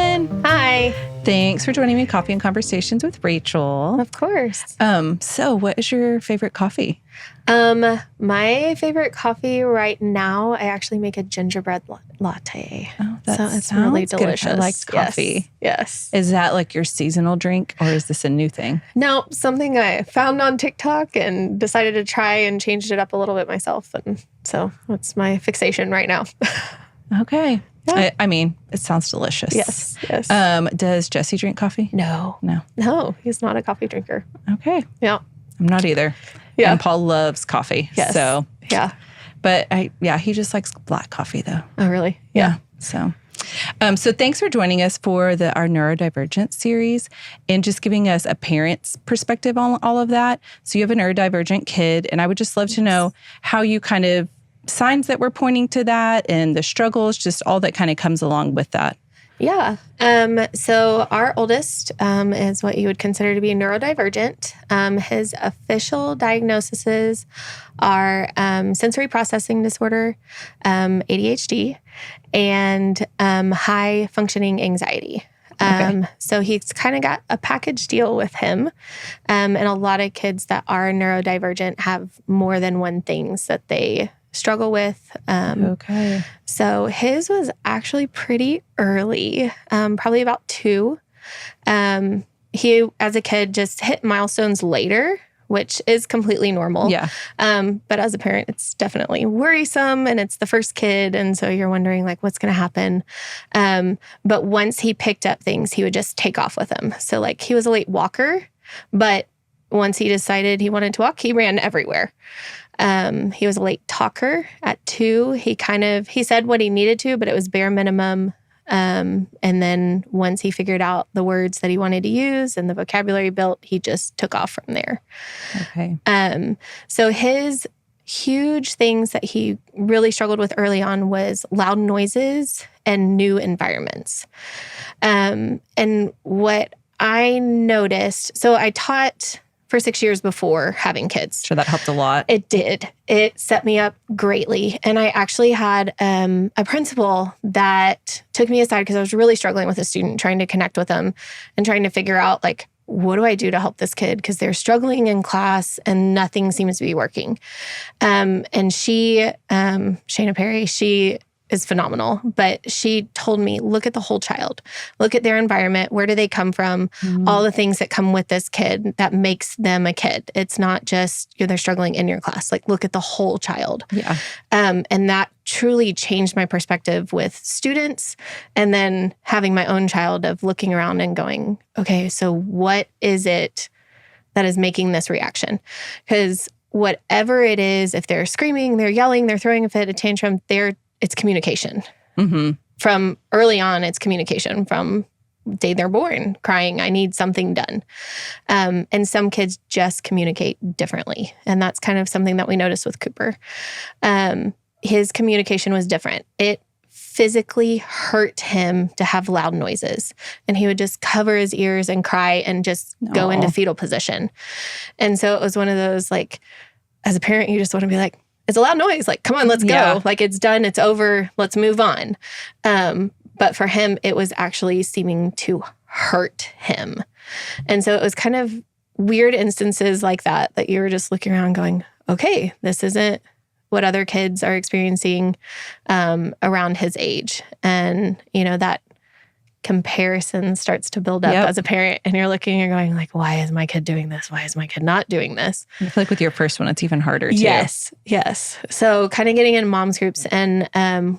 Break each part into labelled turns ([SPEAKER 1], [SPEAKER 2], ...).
[SPEAKER 1] Lynn.
[SPEAKER 2] Hi.
[SPEAKER 1] Thanks for joining me, Coffee and Conversations with Rachel.
[SPEAKER 2] Of course.
[SPEAKER 1] So what is your favorite coffee?
[SPEAKER 2] My favorite coffee right now, I actually make a gingerbread latte.
[SPEAKER 1] Oh, that
[SPEAKER 2] so it's really delicious.
[SPEAKER 1] I like coffee.
[SPEAKER 2] Yes.
[SPEAKER 1] Is that like your seasonal drink, or is this a new thing?
[SPEAKER 2] No, something I found on TikTok and decided to try and changed it up a little bit myself. And so that's my fixation right now.
[SPEAKER 1] Okay.
[SPEAKER 2] Yeah.
[SPEAKER 1] I mean, it sounds delicious.
[SPEAKER 2] Yes.
[SPEAKER 1] Does Jesse drink coffee?
[SPEAKER 2] No, he's not a coffee drinker.
[SPEAKER 1] Okay.
[SPEAKER 2] Yeah.
[SPEAKER 1] I'm not either.
[SPEAKER 2] Yeah.
[SPEAKER 1] And Paul loves coffee.
[SPEAKER 2] Yes.
[SPEAKER 1] So,
[SPEAKER 2] yeah.
[SPEAKER 1] But he just likes black coffee though.
[SPEAKER 2] Oh, really?
[SPEAKER 1] Yeah. So thanks for joining us for our Neurodivergent series and just giving us a parent's perspective on all of that. So you have a neurodivergent kid, and I would just love to know how you kind of signs that we're pointing to that and the struggles, just all that kind of comes along with that.
[SPEAKER 2] Yeah. So our oldest is what you would consider to be neurodivergent. His official diagnoses are sensory processing disorder, ADHD, and high functioning anxiety.
[SPEAKER 1] Okay.
[SPEAKER 2] So he's kind of got a package deal with him. And a lot of kids that are neurodivergent have more than one things that they struggle with.
[SPEAKER 1] Okay.
[SPEAKER 2] So his was actually pretty early, probably about 2. He, as a kid, just hit milestones later, which is completely normal.
[SPEAKER 1] Yeah.
[SPEAKER 2] But as a parent, it's definitely worrisome, and it's the first kid. And so you're wondering, like, what's going to happen? But once he picked up things, he would just take off with them. So, like, he was a late walker, but once he decided he wanted to walk, he ran everywhere. He was a late talker at 2. He said what he needed to, but it was bare minimum. And then once he figured out the words that he wanted to use and the vocabulary built, he just took off from there.
[SPEAKER 1] Okay.
[SPEAKER 2] So his huge things that he really struggled with early on was loud noises and new environments. And what I noticed, so I taught for 6 years before having kids.
[SPEAKER 1] Sure, that helped a lot.
[SPEAKER 2] It did. It set me up greatly. And I actually had a principal that took me aside because I was really struggling with a student, trying to connect with them and trying to figure out, like, what do I do to help this kid? Because they're struggling in class and nothing seems to be working. And she, Shayna Perry, she is phenomenal, but she told me, look at the whole child, look at their environment. Where do they come from? All the things that come with this kid that makes them a kid. It's not just they're struggling in your class. Like, look at the whole child.
[SPEAKER 1] Yeah.
[SPEAKER 2] And that truly changed my perspective with students. And then having my own child, of looking around and going, okay, so what is it that is making this reaction? Because whatever it is, if they're screaming, they're yelling, they're throwing a fit, a tantrum, it's communication.
[SPEAKER 1] Mm-hmm.
[SPEAKER 2] From early on, it's communication from day they're born, crying, I need something done. And some kids just communicate differently. And that's kind of something that we noticed with Cooper. His communication was different. It physically hurt him to have loud noises. And he would just cover his ears and cry and just go into fetal position. And so it was one of those, like, as a parent, you just want to be like, it's a loud noise. Like, come on, let's go.
[SPEAKER 1] Yeah.
[SPEAKER 2] Like, it's done. It's over. Let's move on. But for him, it was actually seeming to hurt him. And so it was kind of weird instances like that you were just looking around going, okay, this isn't what other kids are experiencing around his age. And, that comparison starts to build up as a parent, and you're looking, you're going, like, why is my kid doing this? Why is my kid not doing this?
[SPEAKER 1] I feel like with your first one, it's even harder too.
[SPEAKER 2] Yes. So kind of getting in moms groups, and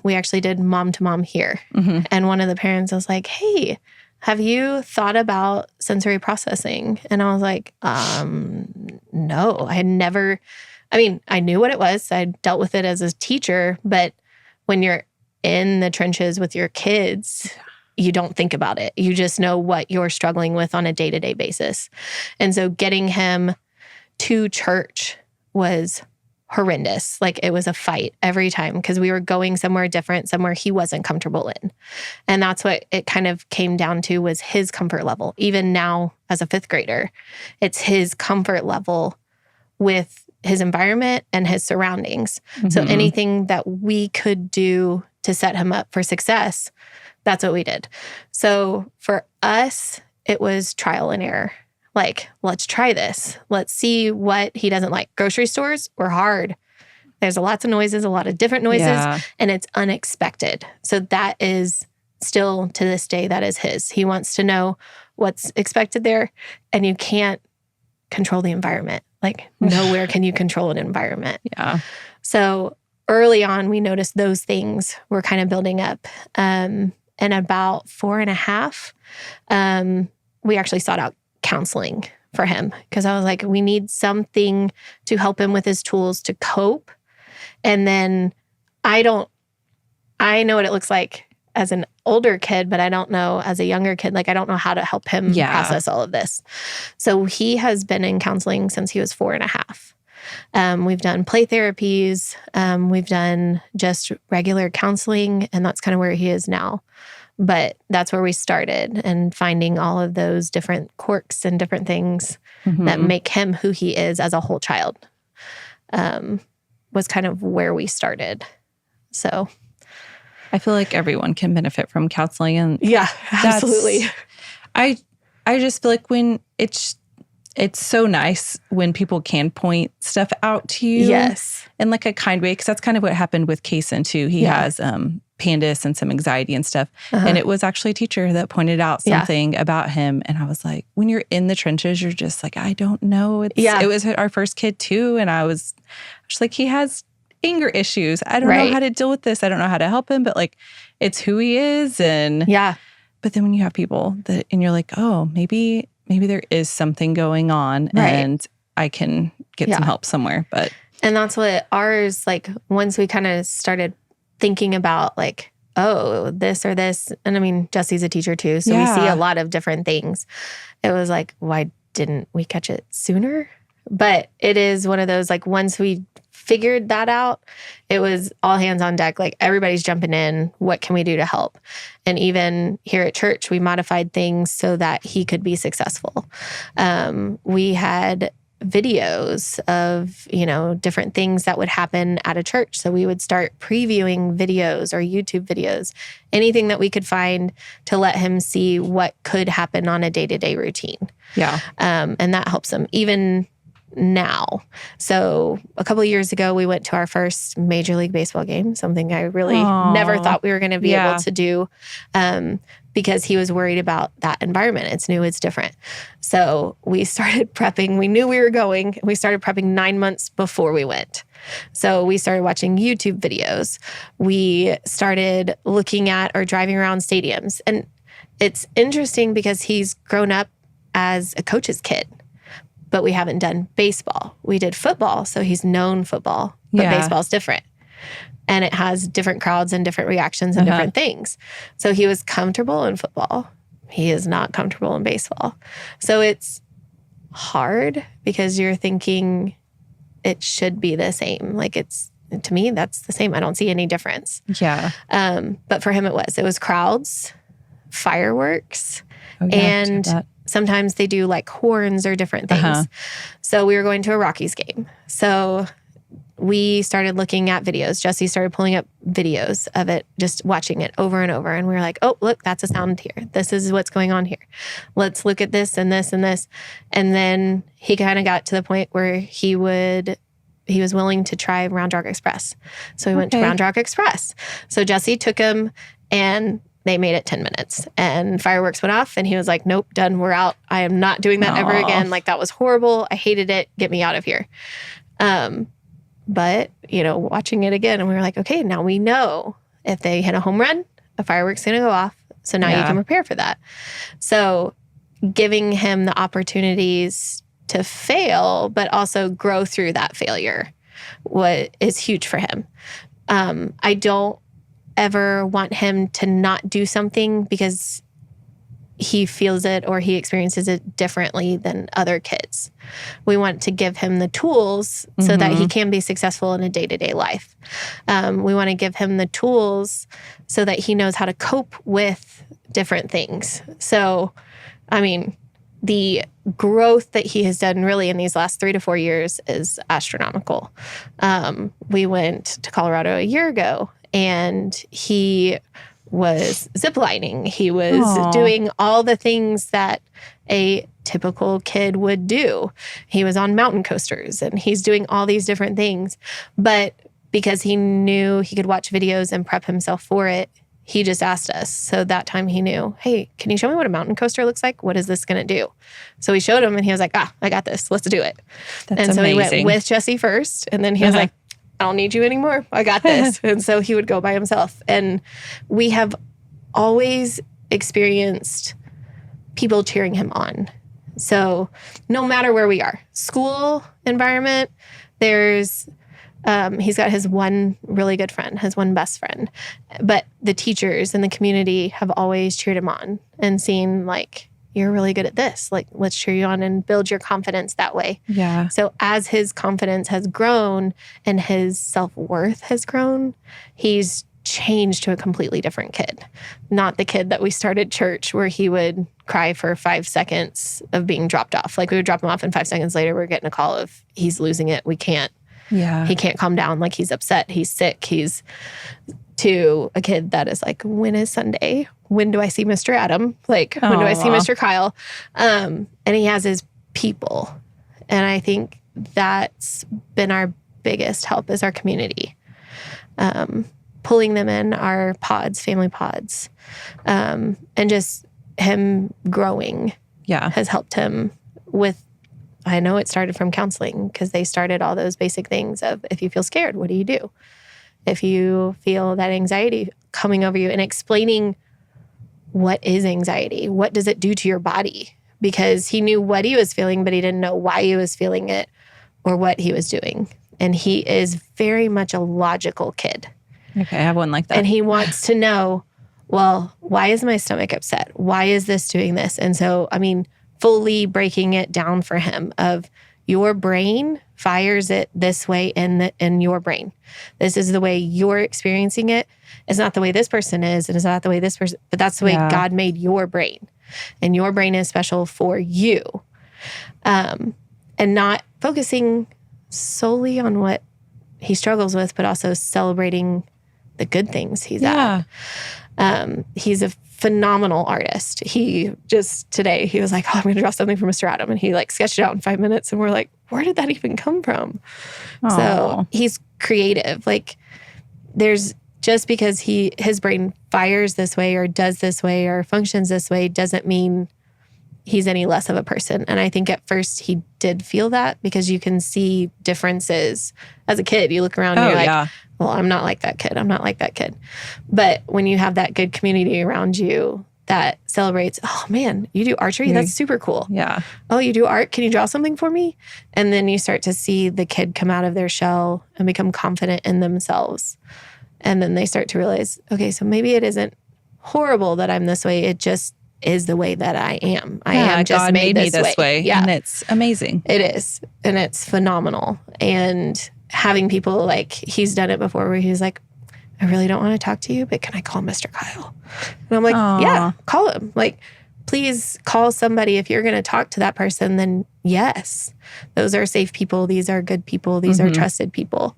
[SPEAKER 2] we actually did mom to mom here.
[SPEAKER 1] Mm-hmm.
[SPEAKER 2] And one of the parents was like, hey, have you thought about sensory processing? And I was like, no, I had never, I knew what it was. I dealt with it as a teacher, but when you're in the trenches with your kids, you don't think about it. You just know what you're struggling with on a day-to-day basis. And so getting him to church was horrendous. Like, it was a fight every time because we were going somewhere different, somewhere he wasn't comfortable in. And that's what it kind of came down to, was his comfort level. Even now as a 5th grader, it's his comfort level with his environment and his surroundings. Mm-hmm. So anything that we could do to set him up for success, that's what we did. So for us, it was trial and error. Like, let's try this. Let's see what he doesn't like. Grocery stores were hard. There's lots of noises, a lot of different noises, and it's unexpected. So that is still, to this day, that is his. He wants to know what's expected there, and you can't control the environment. Like, nowhere can you control an environment.
[SPEAKER 1] Yeah.
[SPEAKER 2] So early on, we noticed those things were kind of building up. And about 4.5, we actually sought out counseling for him because I was like, we need something to help him with his tools to cope. And then I know what it looks like as an older kid, but I don't know as a younger kid. Like, I don't know how to help him process all of this. So he has been in counseling since he was 4.5. We've done play therapies. We've done just regular counseling, and that's kind of where he is now. But that's where we started, and finding all of those different quirks and different things that make him who he is as a whole child was kind of where we started. So
[SPEAKER 1] I feel like everyone can benefit from counseling. And
[SPEAKER 2] yeah, absolutely.
[SPEAKER 1] I just feel like when it's so nice when people can point stuff out to you.
[SPEAKER 2] Yes.
[SPEAKER 1] In like a kind way, because that's kind of what happened with Kaysen too. He has pandas and some anxiety and stuff. And it was actually a teacher that pointed out something about him. And I was like, when you're in the trenches, you're just like, I don't know. It was our first kid too. And I was just like, he has anger issues. I don't know how to deal with this. I don't know how to help him, but like, it's who he is. And but then when you have people that, and you're like, oh, maybe there is something going on and I can get some help somewhere.
[SPEAKER 2] And that's what ours, like, once we kind of started thinking about like, oh, this or this. And I mean, Jesse's a teacher too. So we see a lot of different things. It was like, why didn't we catch it sooner? But it is one of those, like, once we figured that out, it was all hands on deck. Like, everybody's jumping in. What can we do to help? And even here at church, we modified things so that he could be successful. We had videos of, different things that would happen at a church. So we would start previewing videos or YouTube videos, anything that we could find to let him see what could happen on a day-to-day routine.
[SPEAKER 1] Yeah.
[SPEAKER 2] And that helps him even now. So a couple of years ago, we went to our first Major League Baseball game, something I really never thought we were going to be able to do, because he was worried about that environment. It's new, it's different. So we started prepping. We knew we were going. We started prepping 9 months before we went. So we started watching YouTube videos. We started looking at or driving around stadiums. And it's interesting because he's grown up as a coach's kid, but we haven't done baseball. We did football, so he's known football, but baseball's different. And it has different crowds and different reactions and different things. So he was comfortable in football. He is not comfortable in baseball. So it's hard because you're thinking it should be the same. Like, to me, that's the same. I don't see any difference.
[SPEAKER 1] Yeah.
[SPEAKER 2] But for him, it was crowds, fireworks, and sometimes they do like horns or different things. So we were going to a Rockies game. So we started looking at videos. Jesse started pulling up videos of it, just watching it over and over. And we were like, oh, look, that's a sound here. This is what's going on here. Let's look at this and this and this. And then he kind of got to the point where he was willing to try Round Rock Express. So we went to Round Rock Express. So Jesse took him, and they made it 10 minutes, and fireworks went off, and he was like, nope, done. We're out. I am not doing that ever again. Like, that was horrible. I hated it. Get me out of here. But, watching it again, and we were like, okay, now we know if they hit a home run, a firework's going to go off. So now you can prepare for that. So giving him the opportunities to fail, but also grow through that failure, what is huge for him. I don't ever want him to not do something because he feels it or he experiences it differently than other kids. We want to give him the tools so that he can be successful in a day-to-day life. We want to give him the tools so that he knows how to cope with different things. So, I mean, the growth that he has done really in these last 3 to 4 years is astronomical. We went to Colorado a year ago, and he was ziplining. He was
[SPEAKER 1] Aw.
[SPEAKER 2] doing all the things that a typical kid would do. He was on mountain coasters and he's doing all these different things. But because he knew he could watch videos and prep himself for it, he just asked us. So that time he knew, hey, can you show me what a mountain coaster looks like? What is this going to do? So we showed him and he was like, I got this. Let's do it.
[SPEAKER 1] That's
[SPEAKER 2] and so
[SPEAKER 1] amazing.
[SPEAKER 2] he went with Jesse first. And then he was like, I don't need you anymore. I got this. And so he would go by himself. And we have always experienced people cheering him on. So no matter where we are, school environment, there's, he's got his one really good friend, his one best friend. But the teachers and the community have always cheered him on and seen like, you're really good at this. Like, let's cheer you on and build your confidence that way.
[SPEAKER 1] Yeah.
[SPEAKER 2] So as his confidence has grown and his self-worth has grown, he's changed to a completely different kid. Not the kid that we started church where he would cry for 5 seconds of being dropped off. Like we would drop him off and 5 seconds later, we're getting a call of he's losing it. We can't.
[SPEAKER 1] Yeah.
[SPEAKER 2] He can't calm down. Like he's upset. He's sick. He's to a kid that is like, when is Sunday? When do I see Mr. Adam? Like, when do I see Mr. Kyle? And he has his people. And I think that's been our biggest help is our community. Pulling them in our pods, family pods. And just him growing has helped him with, I know it started from counseling because they started all those basic things of if you feel scared, what do you do? If you feel that anxiety coming over you and explaining what is anxiety? What does it do to your body? Because he knew what he was feeling, but he didn't know why he was feeling it or what he was doing. And he is very much a logical kid.
[SPEAKER 1] Okay, I have one like that.
[SPEAKER 2] And he wants to know, well, why is my stomach upset? Why is this doing this? And so, I mean, fully breaking it down for him of your brain fires it this way in your brain. This is the way you're experiencing it. It's not the way this person is, and it's not the way this person, but that's the way God made your brain. And your brain is special for you. And not focusing solely on what he struggles with, but also celebrating the good things he's at. He's a phenomenal artist. He just today, he was like, I'm going to draw something for Mr. Adam. And he like sketched it out in 5 minutes. And we're like, where did that even come from?
[SPEAKER 1] Aww.
[SPEAKER 2] So he's creative. Like there's just because his brain fires this way or does this way or functions this way doesn't mean he's any less of a person. And I think at first he did feel that because you can see differences as a kid. You look around and you're like, well, I'm not like that kid. I'm not like that kid. But when you have that good community around you that celebrates, oh man, you do archery? That's super cool.
[SPEAKER 1] Yeah.
[SPEAKER 2] Oh, you do art? Can you draw something for me? And then you start to see the kid come out of their shell and become confident in themselves. And then they start to realize, okay, so maybe it isn't horrible that I'm this way. It just is the way that I am. I am just
[SPEAKER 1] God made me this way.
[SPEAKER 2] Yeah.
[SPEAKER 1] And it's amazing.
[SPEAKER 2] It is. And it's phenomenal. And having people like, he's done it before where he's like, I really don't want to talk to you, but can I call Mr. Kyle? And I'm like, yeah, call him. Like, please call somebody. If you're going to talk to that person, then yes, those are safe people. These are good people. These are trusted people.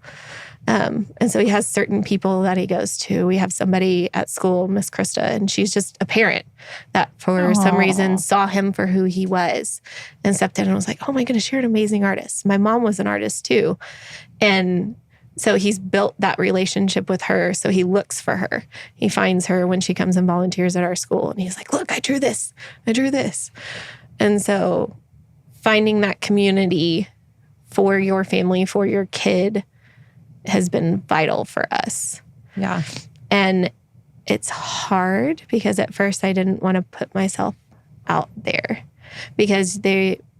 [SPEAKER 2] And so he has certain people that he goes to. We have somebody at school, Miss Krista, and she's just a parent that for some reason saw him for who he was and stepped in and was like, oh my goodness, you're an amazing artist. My mom was an artist too. And so he's built that relationship with her. So he looks for her. He finds her when she comes and volunteers at our school. And he's like, look, I drew this. I drew this. And so finding that community for your family, for your kid, has been vital for us.
[SPEAKER 1] Yeah.
[SPEAKER 2] And it's hard because at first I didn't want to put myself out there because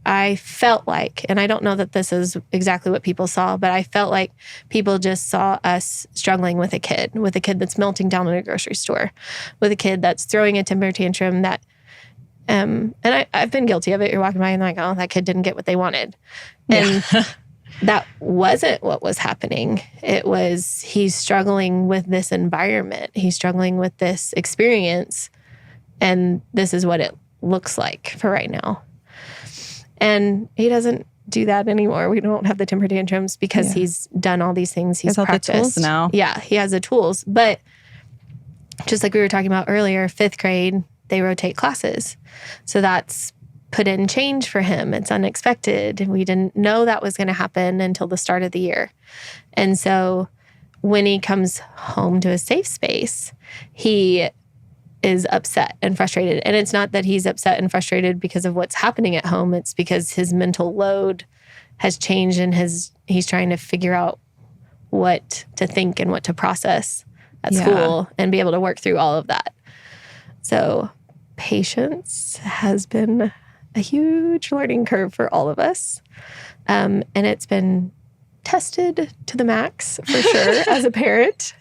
[SPEAKER 2] I felt like, and I don't know that this is exactly what people saw, but I felt like people just saw us struggling with a kid that's melting down in a grocery store, with a kid that's throwing a temper tantrum that, and I've been guilty of it. You're walking by and like, oh, that kid didn't get what they wanted. And that wasn't what was happening. It was, he's struggling with this environment. He's struggling with this experience. And this is what it looks like for right now. And he doesn't do that anymore. We don't have the temper tantrums because he's done all these things. He's
[SPEAKER 1] all
[SPEAKER 2] practiced.
[SPEAKER 1] the tools now.
[SPEAKER 2] Yeah, he has the tools. But just like we were talking about earlier, 5th grade, they rotate classes. So that's put in change for him. It's unexpected. We didn't know that was going to happen until the start of the year. And so when he comes home to a safe space, he is upset and frustrated. And it's not that he's upset and frustrated because of what's happening at home. It's because his mental load has changed and he's trying to figure out what to think and what to process at school and be able to work through all of that. So patience has been a huge learning curve for all of us. And it's been tested to the max for sure as a parent.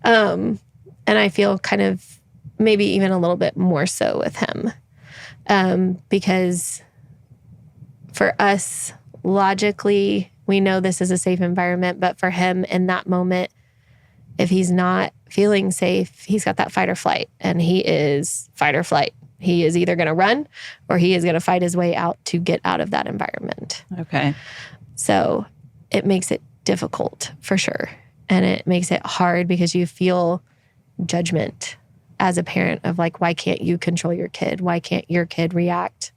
[SPEAKER 2] And I feel kind of maybe even a little bit more so with him. Because for us, logically, we know this is a safe environment, but for him in that moment, if he's not feeling safe, he's got that fight or flight, and he is fight or flight. He is either going to run or he is going to fight his way out to get out of that environment.
[SPEAKER 1] Okay.
[SPEAKER 2] So it makes it difficult for sure. And it makes it hard because you feel judgment as a parent of like, why can't you control your kid? Why can't your kid react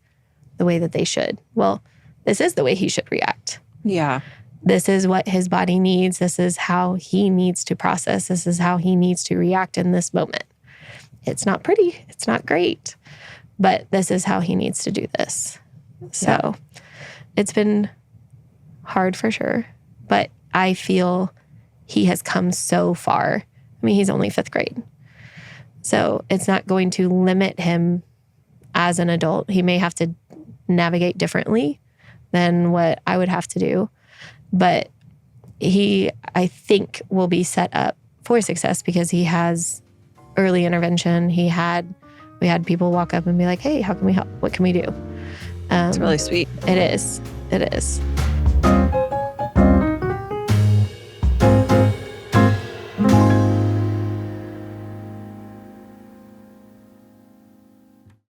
[SPEAKER 2] the way that they should? Well, this is the way he should react.
[SPEAKER 1] Yeah.
[SPEAKER 2] This is what his body needs. This is how he needs to process. This is how he needs to react in this moment. It's not pretty. It's not great. But this is how he needs to do this. So it's been hard for sure. But I feel he has come so far. I mean, he's only 5th grade. So it's not going to limit him as an adult. He may have to navigate differently than what I would have to do. But he, I think, will be set up for success because he has early intervention. We had people walk up and be like, hey, how can we help? What can we do?
[SPEAKER 1] It's really sweet.
[SPEAKER 2] It is. It is.